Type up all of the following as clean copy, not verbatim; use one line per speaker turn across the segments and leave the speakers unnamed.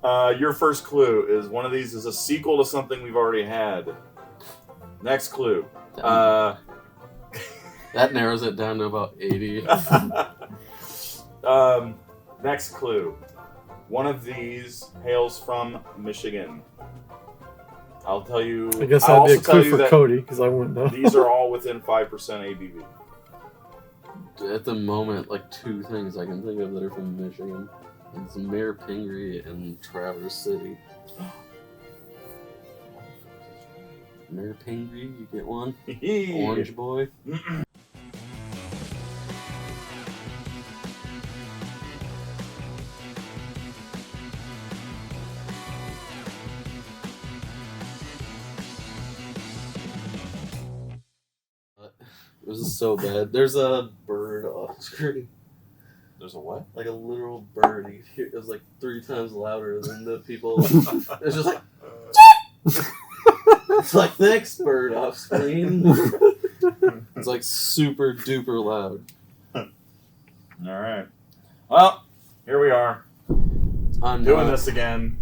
Your first clue is one of these is a sequel to something we've already had. Next clue.
That narrows it down to about 80.
Next clue. One of these hails from Michigan. I'll tell you.
I guess that'll be a clue for Cody because I wouldn't know.
These are all within 5% ABV.
At the moment, like 2 things I can think of that are from Michigan. It's Mayor Pingree and Traverse City. Mayor Pingree, you get one? Orange boy. This is so bad. There's a bird off screen.
There's a what?
Like a literal bird. It was like 3 times louder than the people. It's just like... It's like, thanks, bird off screen. It's like super duper loud.
Alright. Well, here we are.
I'm
doing this again.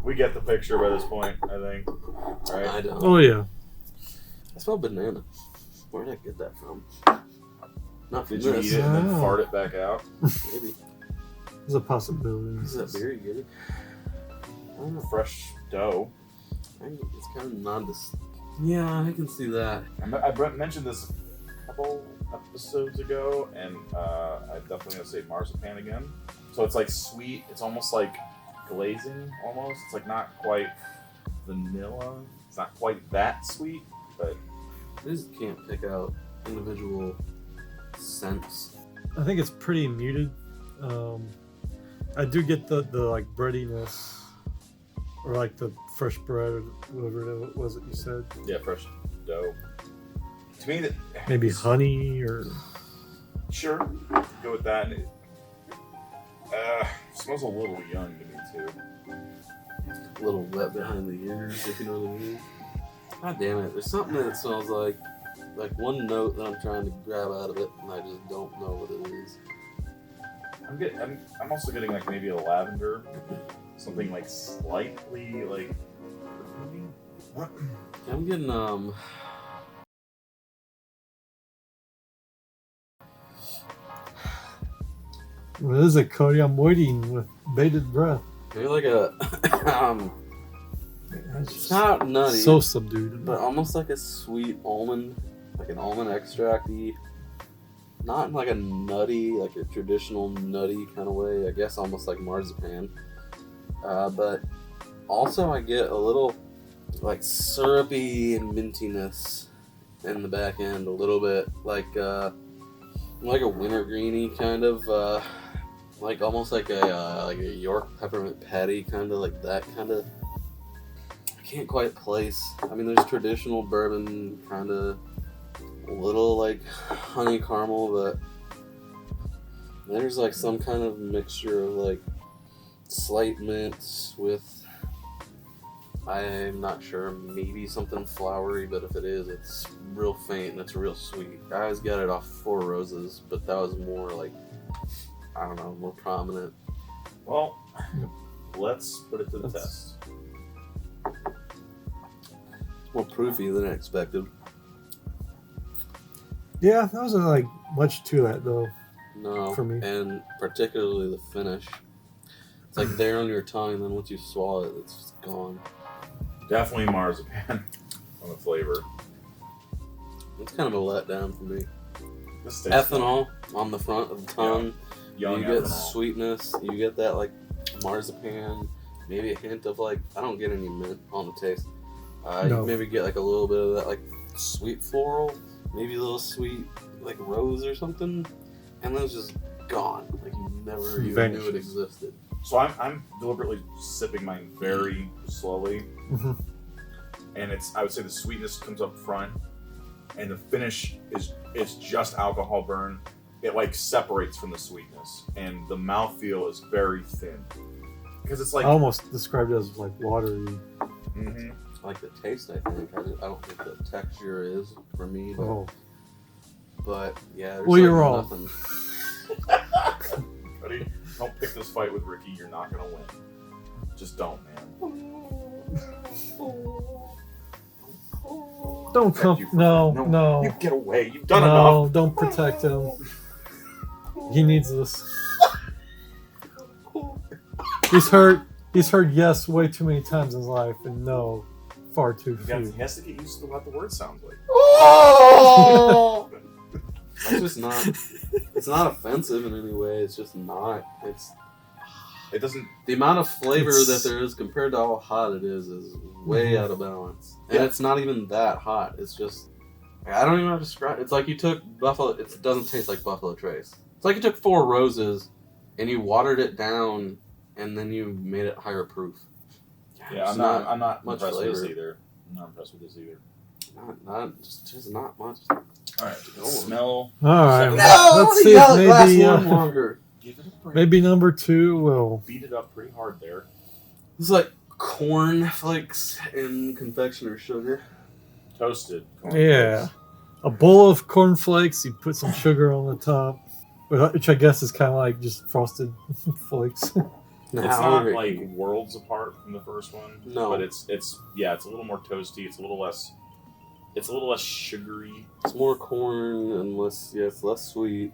We get the picture by this point, I think. Right?
I don't.
Oh, yeah.
I smell banana. Where did I get that from? Not from
Did you
this.
eat it and then fart it back out?
Maybe.
There's a possibility.
Is that beer you get it?
I don't know. Fresh dough.
It's kind of yeah, I can see that.
I mentioned this a couple episodes ago, and I'm definitely going to say marzipan again. So it's like sweet. It's almost like glazing, almost. It's like not quite vanilla. It's not quite that sweet, but...
I just can't pick out individual scents.
I think it's pretty muted. I do get the like breadiness, or like the fresh bread, or whatever it was that you said.
Yeah, fresh dough. To me, that
maybe honey or.
Sure, go with that. It smells a little young to me too.
A little wet behind the ears, if you know what I mean. God damn it! There's something that smells like one note that I'm trying to grab out of it, and I just don't know what it is.
I'm also getting like maybe a lavender, something like slightly like.
I'm getting
What is it, Cody? I'm waiting with bated breath.
maybe like a It's not nutty.
So subdued.
But almost like a sweet almond, like an almond extract-y. Not in like a nutty, like a traditional nutty kind of way. I guess almost like marzipan. But also I get a little like syrupy and mintiness in the back end a little bit. Like a wintergreeny kind of, like almost like a York peppermint patty kind of, like that kind of. Can't quite place. I mean, there's traditional bourbon, kind of a little like honey caramel, but there's like some kind of mixture of like slight mint with, I'm not sure, maybe something flowery, but if it is, it's real faint and it's real sweet. I always got it off Four Roses, but that was more like, I don't know, more prominent.
Well, let's put it to the test.
More proofy than I expected.
Yeah, there wasn't like much to that though.
No,
for me,
and particularly the finish. It's like there on your tongue, and then once you swallow it, it's just gone.
Definitely marzipan on the flavor.
It's kind of a letdown for me.
This
Ethanol on the front of the tongue.
Yeah. Young
you get
ethanol.
sweetness. You get that like marzipan. Maybe a hint of like, I don't get any mint on the taste.
No.
You maybe get like a little bit of that like sweet floral, maybe a little sweet like rose or something, and then it's just gone. Like you never even knew it existed.
So I'm deliberately sipping mine very slowly, and I would say the sweetness comes up front, and the finish is just alcohol burn. It like separates from the sweetness, and the mouthfeel is very thin because it's like
I almost described it as like watery.
Mm-hmm.
Like the taste, I think. I don't think the texture is for me. But yeah, there's
you're
nothing.
Cody, don't pick this fight with Ricky. You're not gonna win. Just don't, man.
Don't come. No.
You get away. You've done
No,
enough.
don't protect him. He needs this. He's heard yes way too many times in his life, and no far too few.
He has to get used to what the word sounds like.
Oh! It's just not. It's not offensive in any way. It's just not.
It doesn't.
The amount of flavor that there is compared to how hot it is way out of balance. And it's not even that hot. It's just. I don't even know how to describe it. It's like you took Buffalo. It doesn't taste like Buffalo Trace. It's like you took 4 roses and you watered it down and then you made it higher proof.
Yeah, I'm not
much
impressed with this
flavor.
either. I'm not impressed with this either.
Just not much.
Alright, smell.
Alright,
No,
let's see if maybe,
one longer.
Give it a break.
maybe number 2 will.
Beat it up pretty hard there.
It's like corn flakes and confectioner sugar.
Toasted. corn
Yeah.
flakes.
A bowl of cornflakes, you put some sugar on the top, which I guess is kind of like just frosted flakes.
It's not like worlds apart from the first one.
No.
But it's a little more toasty. It's a little less sugary.
It's more corn and it's less sweet.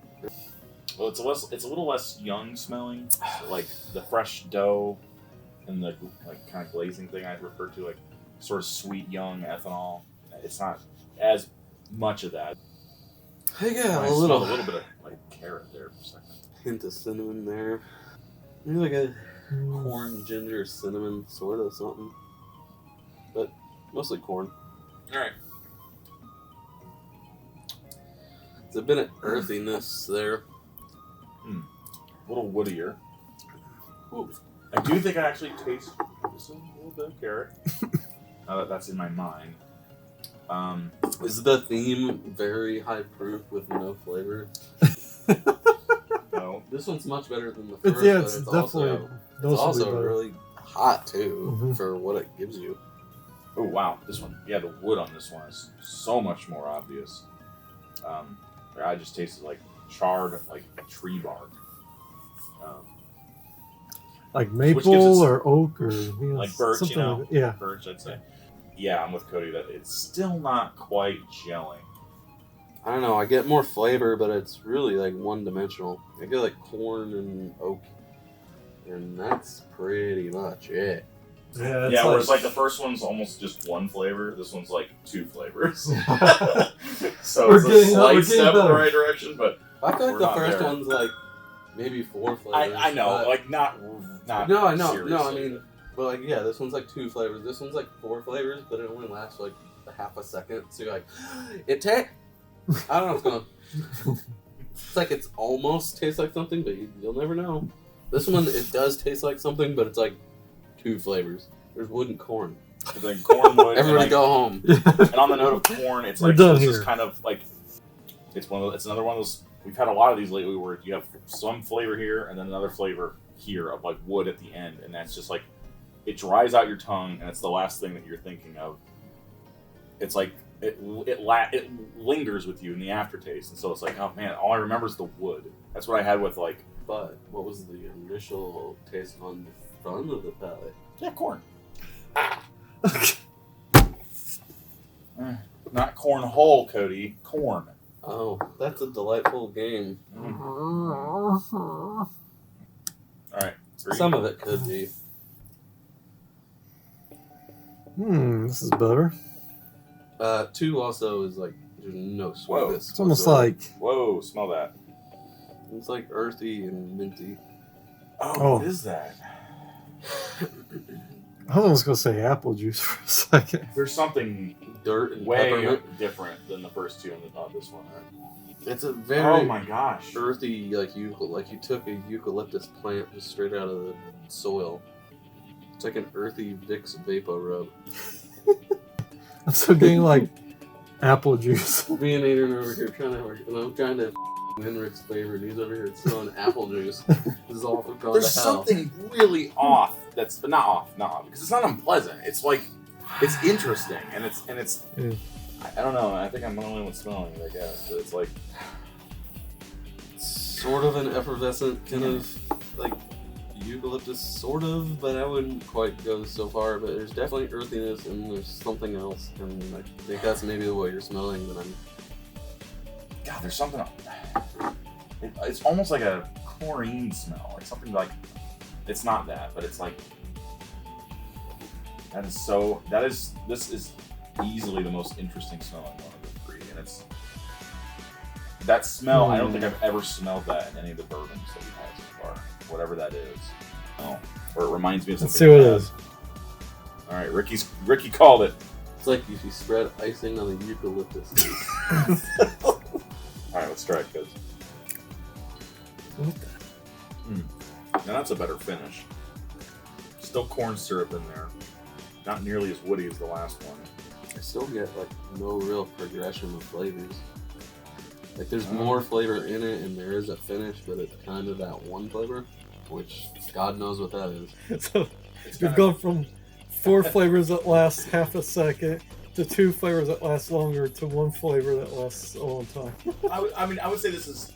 Well, it's a little less young smelling. Like the fresh dough and the like kind of glazing thing I referred to, like sort of sweet young ethanol. It's not as much of that.
I got
I
a
smelled
little
a little bit of like carrot there for a second.
hint of cinnamon there. Maybe like a corn, ginger, cinnamon sort of something. But mostly corn.
Alright.
There's a bit of earthiness there.
A little woodier.
Ooh.
I do think I actually taste just a little bit of carrot. Now that that's in my mind.
Is the theme very high proof with no flavor?
No.
This one's much better than the
It's,
first.
yeah,
but
it's
it's
definitely
also
noticeably better.
really hot too
Mhm.
for what it gives you.
Oh wow, this one. Yeah, the wood on this one is so much more obvious. I just tasted like charred like tree bark.
Like
gives
maple
it-
or oak or
Like birch,
something
you know?
like that. Yeah.
Birch, I'd say. Yeah, I'm with Cody that it's still not quite gelling.
I don't know. I get more flavor, but it's really like one-dimensional. I get like corn and oak, and that's pretty much it.
Yeah,
Yeah, whereas like the first one's almost just one flavor, this one's like 2 flavors. So
We're
it's a
getting
slight step in the
better.
right direction, but
I feel like
We're
the
not
first
there.
one's like maybe 4 flavors.
I know,
but-
like not
No, I know.
seriously.
No, I mean, but like, yeah, this one's like 2 flavors. This one's like 4 flavors, but it only lasts like a half a second. So you're like, I don't know what's going on. It's like it's almost tastes like something, but you'll never know. This one, it does taste like something, but it's like 2 flavors. There's wood and corn.
And then corn wood.
Everybody
and,
go home.
and on the note of corn, it's
We're
like
done
this
here.
is kind of like it's another one of those. We've had a lot of these lately where you have some flavor here and then another flavor here of like wood at the end, and that's just like it dries out your tongue, and it's the last thing that you're thinking of. It's like it lingers with you in the aftertaste, and so it's like, oh man, all I remember is the wood. That's what I had with like
But what was the initial taste on the front of the palate?
corn. Not corn whole, Cody. Corn.
Oh, that's a delightful game.
All right. 3.
Some of it could be.
This is better.
2 also is like there's no sweetness.
It's almost
whatsoever.
like
Whoa! Smell that.
It's like earthy and minty.
Oh.
What is that?
I was almost gonna say apple juice for a second.
There's something
Dirt and
way
peppermint.
different than the first 2 on this one. Right?
It's a very
Oh my gosh!
earthy, like you took a eucalyptus plant just straight out of the soil. It's like an earthy Vicks Vapor Rub.
I'm still getting like apple juice.
Me and Adrian over here trying to Henrik's flavor, and he's over here throwing apple juice. This is all going
There's
to hell.
something really off. That's not off because it's not unpleasant. It's like it's interesting and it's.
Yeah.
I don't know. I think I'm the only one smelling it. I guess, but it's like
Sort of an effervescent kind of like eucalyptus, sort of, but I wouldn't quite go so far. But there's definitely earthiness, and there's something else, and I think that's maybe what you're smelling. But
God, there's something. It's almost like a chlorine smell, like something like. It's not that, but it's like. That is so. This is easily the most interesting smell in one of the three, and it's. That smell, I don't think I've ever smelled that in any of the bourbons that we've had so far. Whatever that is. Oh. Or it reminds me of something.
Let's see what it is.
Alright, Ricky called it.
it's like if you spread icing on a eucalyptus.
Alright, let's try it, kids.
What the?
Now that's a better finish. Still corn syrup in there. Not nearly as woody as the last one.
I still get like no real progression of flavors. Like there's more flavor in it, and there is a finish, but it's kind of that one flavor, which God knows what that is.
So we've gone from 4 flavors that last half a second to 2 flavors that last longer to 1 flavor that lasts a long time.
I would say this is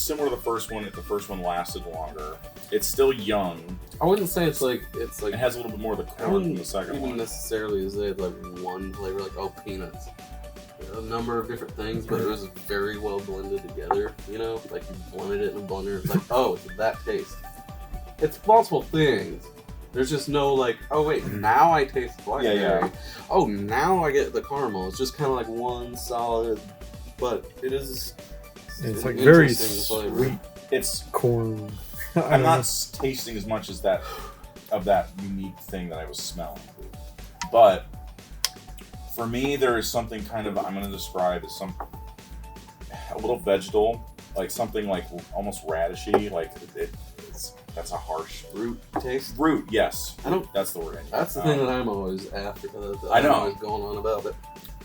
similar to the first one. If the first one lasted longer, it's still young.
I wouldn't say it's like
It has a little bit more of the
I
corn
wouldn't
than the second
even
one.
necessarily say it's like one flavor, like peanuts. A number of different things, but it was very well blended together. You know, like you blended it in a blender. It's like, oh, it's that taste. It's multiple things. There's just no like, oh wait, now I taste blackberry.
Yeah.
Oh, now I get the caramel. It's just kind of like one solid, but it is.
It's
an
like very
interesting flavor.
sweet
It's
corn.
I'm not tasting as much as that unique thing that I was smelling. But for me, there is something kind of I'm going to describe as a little vegetal, like something like almost radishy. Like that's a harsh
Root taste.
root. Yes,
I don't.
that's the word. I need.
That's the thing that I'm always after.
I know.
I'm always going on about, but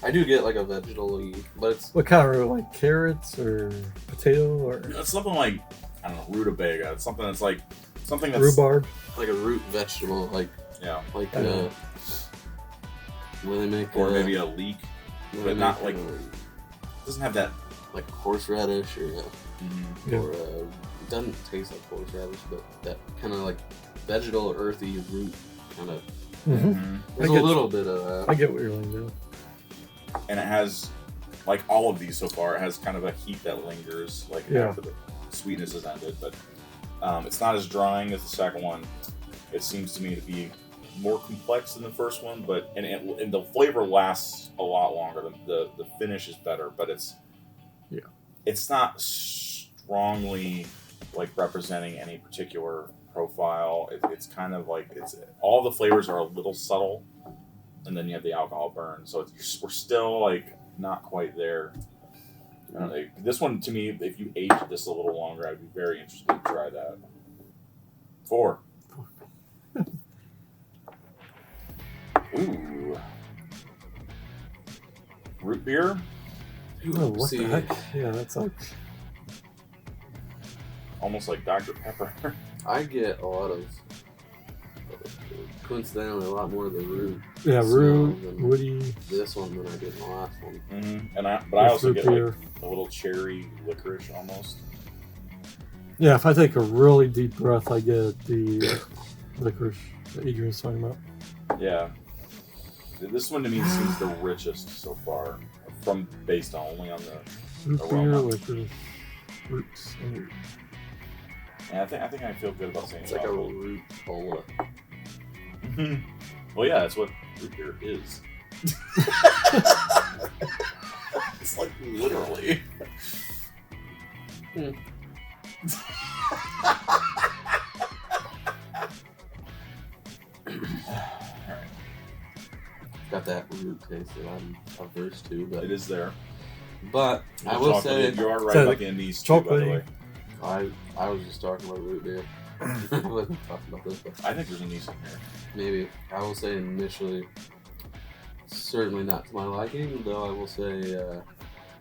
I do get like a vegetable-y, but it's
What kind of root? Like carrots or potato or
It's something like I don't know, rutabaga. It's something that's like something that's
rhubarb?
like a root vegetable, like
yeah,
like
Yeah.
when they make
or maybe a leek.
when
but
they
not
make,
like- doesn't have that.
like horseradish or
Yeah.
or it doesn't taste like horseradish, but that kind of like vegetal earthy root kind of.
Mm-hmm.
There's
I
a
get-
little bit of that.
I get what you're saying.
And it has, like all of these so far, it has kind of a heat that lingers, like
Yeah.
after the sweetness is ended. But it's not as drying as the second one. It seems to me to be more complex than the first one, but and the flavor lasts a lot longer. The finish is better, but it's not strongly like representing any particular profile. It's kind of like all the flavors are a little subtle. And then you have the alcohol burn, so we're still like not quite there. I don't know, this one to me, if you aged this a little longer, I'd be very interested to try that. 4. Ooh, root beer,
Oh, what
See,
the heck? Yeah, that's like
almost like Dr. Pepper.
I get a lot of coincidentally a lot more of the root.
yeah,
smell
root,
than
woody.
This one than I did in the last one.
And I also
root
get
beer.
like a little cherry licorice almost.
Yeah, if I take a really deep breath, I get the licorice that Adrian's talking about.
Yeah, this one to me seems the richest so far, based only on the.
Root beer,
Aroma.
licorice, roots. And
And I think I feel good about saying
It's like a root cola.
Well, yeah, that's what root beer is. It's like literally. Alright,
Got that root taste that I'm averse to, but
it is there.
I will say
you are right,
So,
like in these two, by the way.
I was just talking about root beer. I wasn't talking about this, but
I think there's a niece in here.
maybe I will say initially, certainly not to my liking, though I will say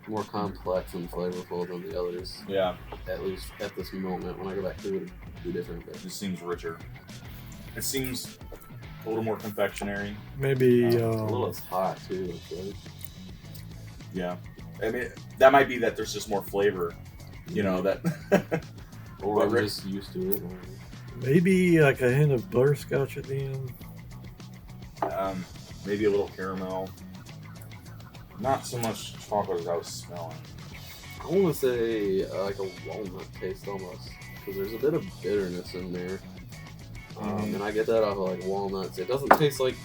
more complex and flavorful than the others.
Yeah,
At least at this moment, when I go back to it, it'll be different. But
it just seems richer. It seems a little more confectionery.
maybe
it's a little less hot too. Right?
Yeah, I mean that might be that there's just more flavor. You know that.
Or
What,
I'm
Rick?
just used to it.
Maybe like a hint of butterscotch at the end.
Maybe a little caramel. Not so much chocolate as I was smelling.
I want to say like a walnut taste almost, because there's a bit of bitterness in there. And I get that off of like walnuts. It doesn't taste like.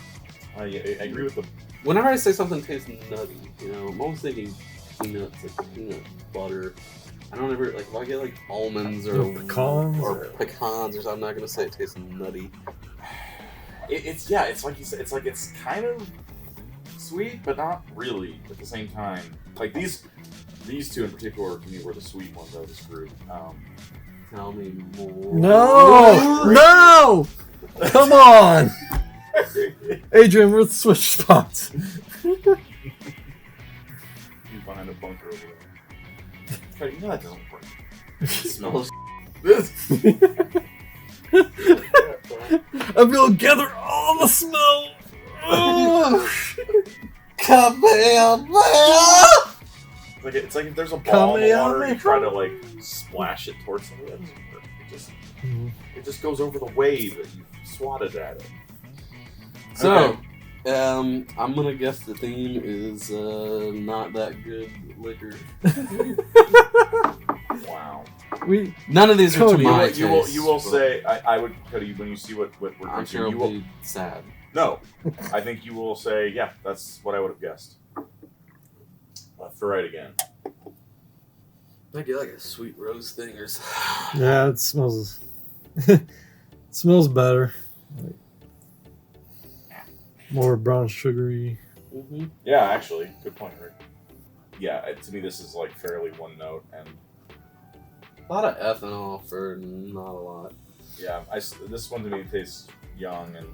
I agree with the.
Whenever I say something tastes nutty, you know, I'm always thinking peanuts, like peanut butter. I don't ever like if I get like almonds or
pecans
or something. I'm not gonna say it tastes nutty.
It's like you said. It's like it's kind of sweet, but not really at the same time. Like these two in particular to me were the sweet ones out of this group.
Tell me more.
No! Come on! Adrian, let's switch spots.
He's behind a bunker over there. Hey, you know that doesn't work. It smells. This.
I feel gather all the smell.
Come here, man!
It's like if there's a ball in the water and you try to like splash it towards something, that doesn't work. It just goes over the wave that you swatted at it.
So, I'm gonna guess the theme is not that good liquor.
Wow.
None of these are to my taste.
You will say I would, Cody, when you see what we're drinking,
I'm sure
you will
be sad.
No, I think you will say, yeah, that's what I would have guessed. Left to right again.
I get like a sweet rose thing or something.
Yeah, it smells. It smells better. Like, more brown sugary.
Mm-hmm.
Yeah, actually, good point, Rick. Yeah, to me this is like fairly one note, and
A lot of ethanol for not a lot.
yeah, this one to me tastes young, and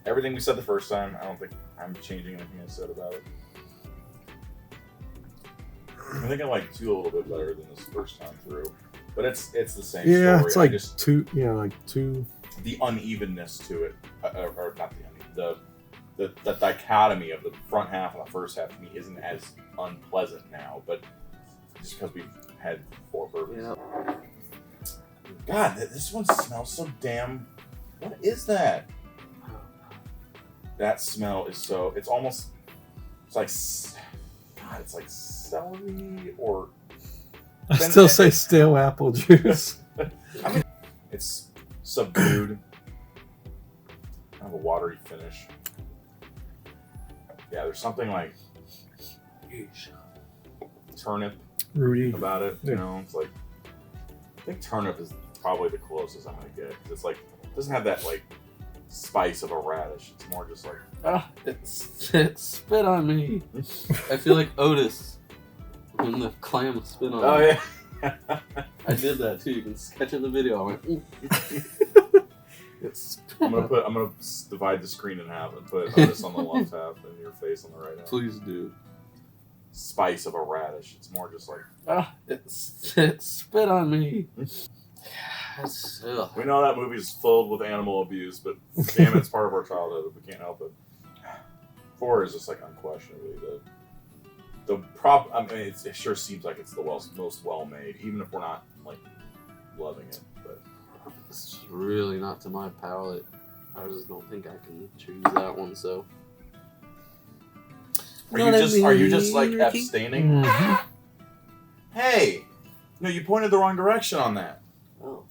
everything we said the first time, I don't think I'm changing anything I said about it. I think I like 2 a little bit better than this first time through, but it's the same
Yeah,
story.
it's like
just,
2. Yeah, like 2.
the unevenness to it, or not the uneven, the dichotomy of the front half and the first half to me isn't as unpleasant now, but just because we've had 4 bourbons.
Yeah.
God, this one smells so damn. What is that? That smell is so. It's almost. It's like. God, it's like celery or.
I still say stale apple juice.
I mean, it's subdued. Kind of a watery finish. Yeah, there's something like turnip
Rudy.
about it. You
Yeah.
know, it's like. I think turnip is probably the closest I'm gonna get. 'Cause it's like it doesn't have that like spice of a radish. It's more just like
It spit on me. I feel like Otis when the clam spit on
oh
me.
yeah.
I did that too. You can catch it in the video. I went,
I'm gonna divide the screen in half and put this on the left half and your face on the right half.
please do.
Spice of a radish. It's more just like
It spit on me.
we know that movie's filled with animal abuse, but damn, it's part of our childhood. We can't help it. 4 is just like unquestionably the prop. I mean, it sure seems like it's the most well made, even if we're not like loving it. But
It's just really not to my palate. I just don't think I can choose that one. So
are you just like abstaining?
Mm-hmm.
Hey, no, you pointed the wrong direction on that.
oh,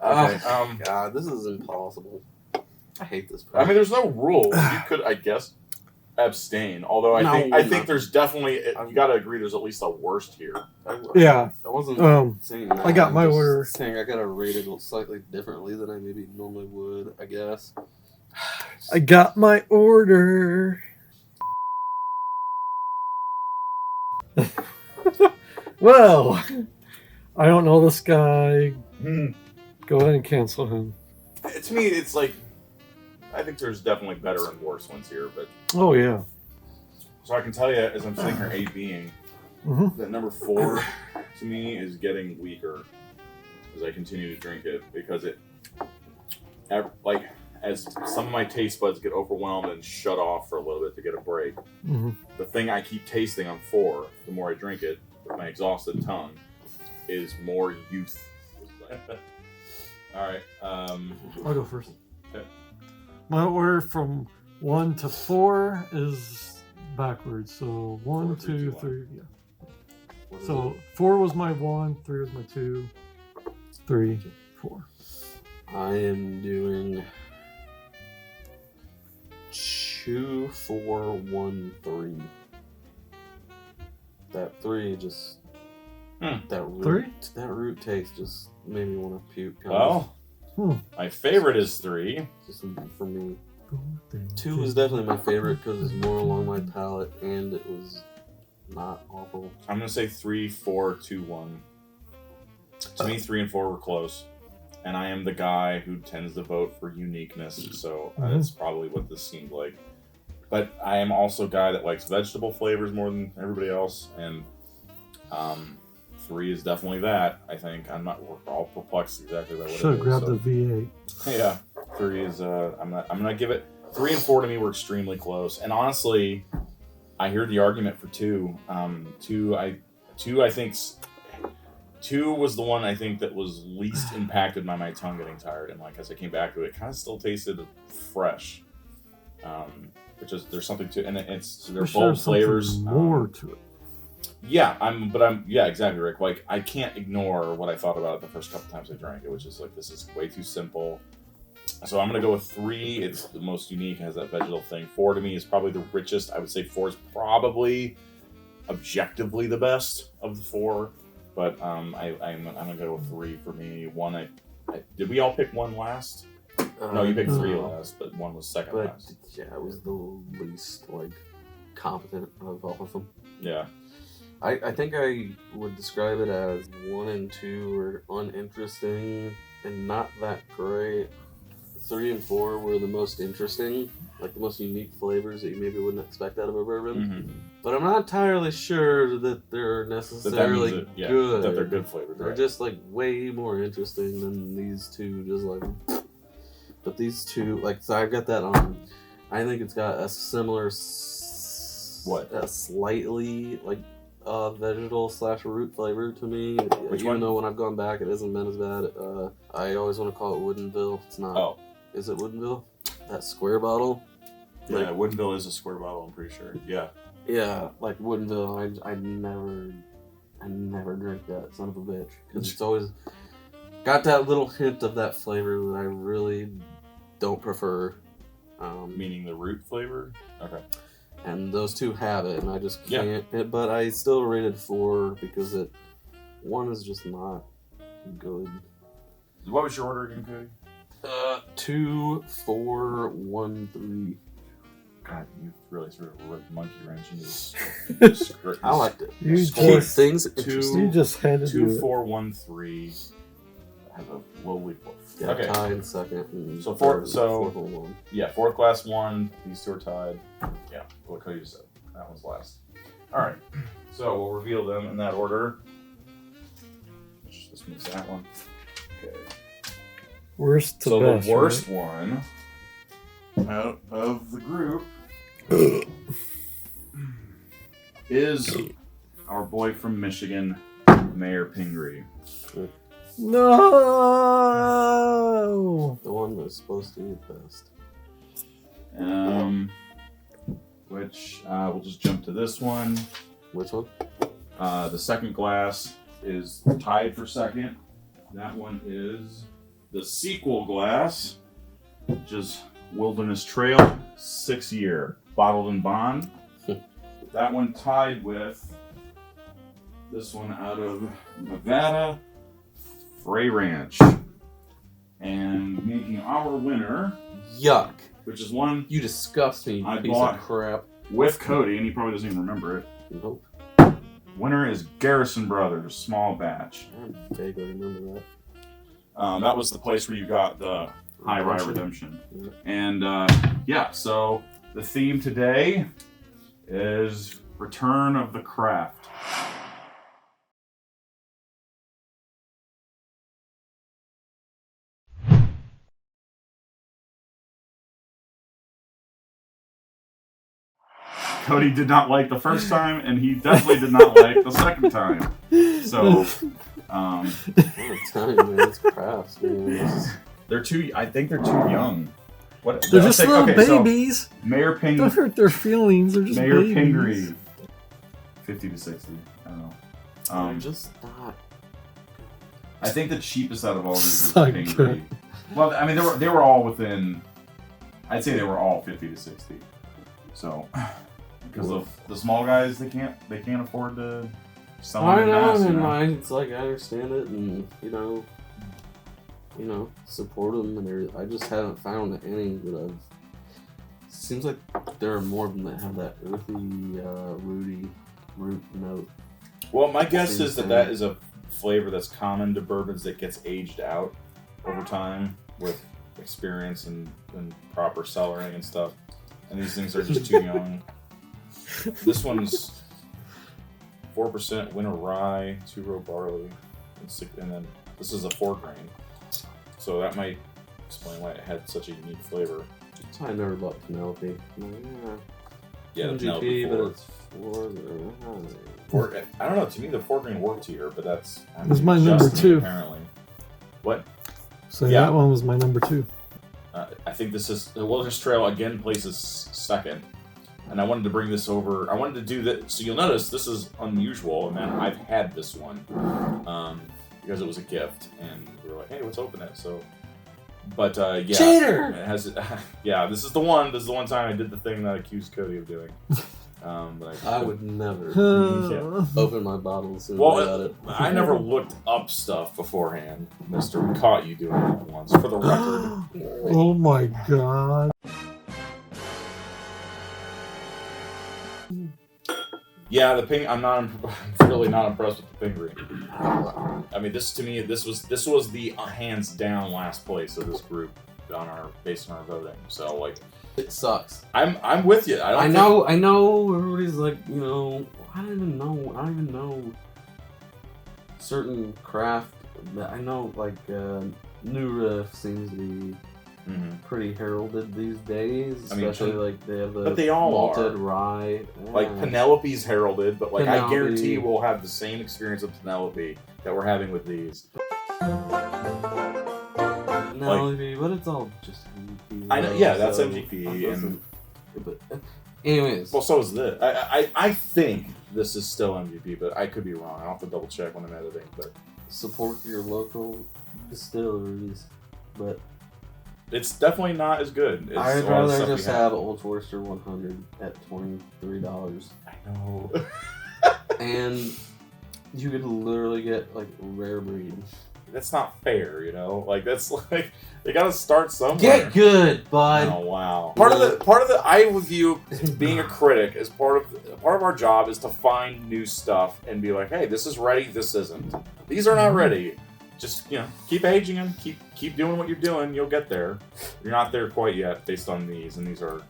Okay.
God, this is impossible. I hate this.
I mean, there's no rule. You could, I guess, abstain. Although I think there's definitely you got to agree. There's at least a worst here.
Yeah.
I wasn't saying that.
I got
I'm
my
just
order.
Saying I gotta rate it slightly differently than I maybe normally would. I guess.
I got my order. Well, I don't know this guy. Go ahead and cancel him.
To me, it's like I think there's definitely better and worse ones here, but
Oh, yeah.
so I can tell you as I'm sitting here, A being that number 4 to me is getting weaker as I continue to drink it because it like as some of my taste buds get overwhelmed and shut off for a little bit to get a break. The thing I keep tasting on 4, the more I drink it with my exhausted tongue, is more youth. All right.
I'll go first.
Okay.
My order from 1 to 4 is backwards. So 1,
4, 3,
2,
2,
3. Yeah.
What is
So
it?
4 was my 1, 3 was my 2, 3, 4.
I am doing 2, 4, 1, 3. That 3 just that root taste just made me want to puke.
Well, my favorite is 3.
Just for me. 2 is definitely my favorite because it's more along my palate and it was not awful.
I'm gonna say 3, 4, 2, 1. To me, 3 and 4 were close, and I am the guy who tends to vote for uniqueness, so that's probably what this seemed like. But I am also a guy that likes vegetable flavors more than everybody else, and 3 is definitely that. I think we're all perplexed exactly by what
Should have
it is.
grabbed
So,
the V8.
yeah, 3 is. I'm gonna give it 3 and 4 to me were extremely close, and honestly, I hear the argument for 2. 2 I think. 2 was the one I think that was least impacted by my tongue getting tired, and like as I came back to it, it kind of still tasted fresh. Which is there's something to, and they're bold flavors.
More to it.
Yeah, yeah, exactly, Rick. Like I can't ignore what I thought about it the first couple times I drank it, which is like this is way too simple. So I'm gonna go with 3. It's the most unique, has that vegetal thing. 4 to me is probably the richest. I would say 4 is probably objectively the best of the 4. But I'm gonna go with 3 for me. 1, did we all pick 1 last? No, you picked 3 last, but 1 was second last.
Yeah, it was the least competent of all of them.
Yeah.
I think I would describe it as 1 and 2 were uninteresting and not that great. 3 and 4 were the most interesting, like the most unique flavors that you maybe wouldn't expect out of a bourbon.
Mm-hmm.
But I'm not entirely sure that they're necessarily good.
That they're good flavors.
They're just way more interesting than these 2. Just but these 2, so I've got that on. I think it's got a similar, a slightly vegetal / root flavor to me.
Which
Even
one?
though when I've gone back, it hasn't been as bad. I always want to call it Woodinville. It's not.
Oh.
Is it Woodinville? That square bottle?
Yeah, Woodinville is a square bottle, I'm pretty sure. Yeah.
Yeah, like Woodinville, I never drink that son of a bitch. Because it's always got that little hint of that flavor that I really don't prefer.
Meaning the root flavor? Okay.
And those 2 have it, and I just can't. But I still rated 4 because 1 is just not good.
What was your order again, Cody?
2, 4, 1, 3.
God, you really threw a monkey wrench into this.
I liked it.
You
Keep
just,
things
Two-
interesting.
you just handed
2,
me
4, 1, 3. I have a lowly fourth.
Yeah,
Okay.
tied second. And
So
third,
so-
fourth and 1.
Yeah, 4th glass 1. These 2 are tied. Yeah, what Cody just said. That one's last. Alright. So we'll reveal them in that order. Just move that one. Okay.
worst to
So
best.
the worst one out of the group is our boy from Michigan, Mayor Pingree.
Right? No.
The one that's supposed to be the best.
Which we'll just jump to this one.
Which one?
The second glass is tied for second. That one is the sequel glass, which is Wilderness Trail 6-year bottled in bond. That one tied with this one out of Nevada, Frey Ranch. And making our winner,
Yuck.
which is one
You disgust me, you
I
piece
bought-
of crap.
with Cody, and he probably doesn't even remember it.
Nope.
Winner is Garrison Brothers Small Batch.
I vaguely remember that.
That was the place where you got the High Rye Redemption.
Yeah.
And so the theme today is Return of the Craft. Cody did not like the first time, and he definitely did not like the second time. So
I'm telling you, man, it's crafts, man.
They're too. I think they're too young. What?
They're just little
so
babies.
Mayor
Don't
Pingree.
hurt their feelings. They're just
Mayor
babies.
Pingree. 50 to 60. I don't know.
They're just not.
I think the cheapest out of all these is
So
Pingree.
good.
Well, I mean, they were all within. I'd say they were all 50 to 60. So, because of the small guys, they can't afford to sell them
I
in
know,
mass. You
and
know?
it's like I understand it, and you know, support them, and I just haven't found any that I've. Seems like there are more of them that have that earthy, rooty root note.
Well, my guess is that is a flavor that's common to bourbons that gets aged out over time with experience and proper cellaring and stuff. And these things are just too young. This one's 4% winter rye, 2-row barley, and then this is a 4-grain. So that might explain why it had such a unique flavor.
I never bought Penelope.
Yeah, the
MGP,
Penelope
but
4.
it's 4.
I don't know. To me, the 4-grain worked here, but that's
was my number
just me,
2.
apparently. What?
So
Yeah.
that one was my number 2.
I think this is the Wilderness Trail again places second, and I wanted to bring this over. I wanted to do that, so you'll notice this is unusual, and then I've had this one because it was a gift, and we were like, "Hey, let's open it." So, but yeah,
Cheater!
It has, yeah. This is the one. This is the one time I did the thing that I accused Cody of doing. But
I would never
Yeah.
open my bottle as soon as I got it.
I never looked up stuff beforehand, Mister. We caught you doing it once, for the record.
Oh my god.
Yeah, I'm really not impressed with the Pingree. I mean, this to me, this was the hands down last place of this group based on our voting. So like,
It sucks.
I'm with you.
I know everybody's like, I don't even know certain craft that I know, like New Riff seems to be pretty heralded these days,
I mean,
especially like they have the
but they all
malted
are.
rye.
Like
Yeah.
Penelope's heralded, but like
Penelope.
I guarantee we'll have the same experience with Penelope that we're having with these.
Penelope, but it's all just MVP.
I know,
though,
yeah, that's
so
MVP,
it doesn't-
and
but anyways,
well, so is this. I think this is still MVP, but I could be wrong. I'll have to double check when I'm editing. But
support your local distilleries, but
it's definitely not as good as
I'd
all the
rather
stuff we
just have Old Forester 100 at $23.
I know.
And you could literally get like rare breed.
That's not fair, you know. Like that's like they gotta start somewhere.
Get good, bud.
Oh wow. Part of the I view being a critic as part of our job is to find new stuff and be like, hey, this is ready, this isn't. These are not ready. Just keep aging them, keep doing what you're doing. You'll get there. You're not there quite yet, based on these, and these are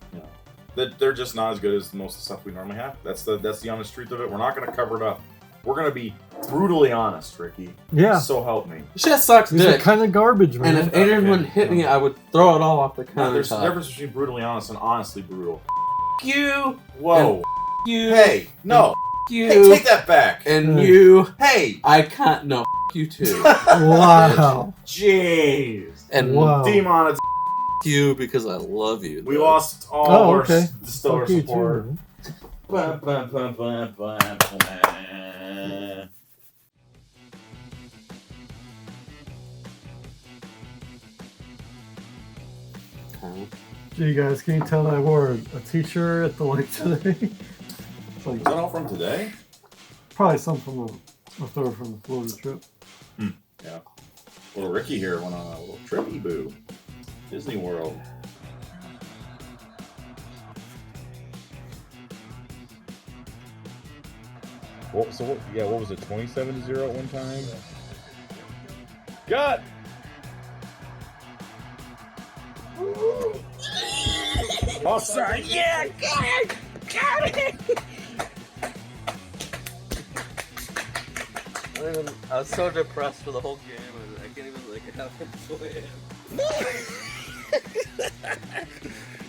they're just not as good as most of the stuff we normally have. That's the honest truth of it. We're not gonna cover it up. We're gonna be brutally honest, Ricky.
Yeah.
So help me.
Shit sucks
These are
dick.
kind of garbage, man.
And if Adrian wouldn't hit me, I would throw it all off the
Now, there's a
countertop.
difference between brutally honest and honestly brutal.
You,
Whoa.
you,
Hey, no.
you,
Hey, take that back.
and
Hey.
you.
Hey.
I can't. No, you too.
Wow.
Jeez.
And
Wow.
Demon,
you because I love you.
we lost all
Oh,
our
okay.
distiller
Fuck you
support.
too,
Bum, bum, bum, bum, bum, bum.
Okay.
Gee, guys, can you tell I wore a t-shirt at the lake today? It's like
Is that all from today?
probably something from leftover from the Florida trip.
Yeah. Little Ricky here went on a little trippy boo. Disney World. What was it? 27-0 at one time? God! Offside! Yeah! Got it!
I was so depressed for the whole game. I can't even have enjoy it.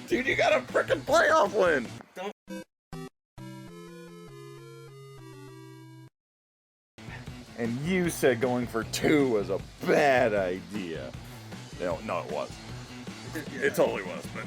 Dude, you got a freaking playoff win!
And you said going for 2 was a bad idea. No, it wasn't. It totally was, but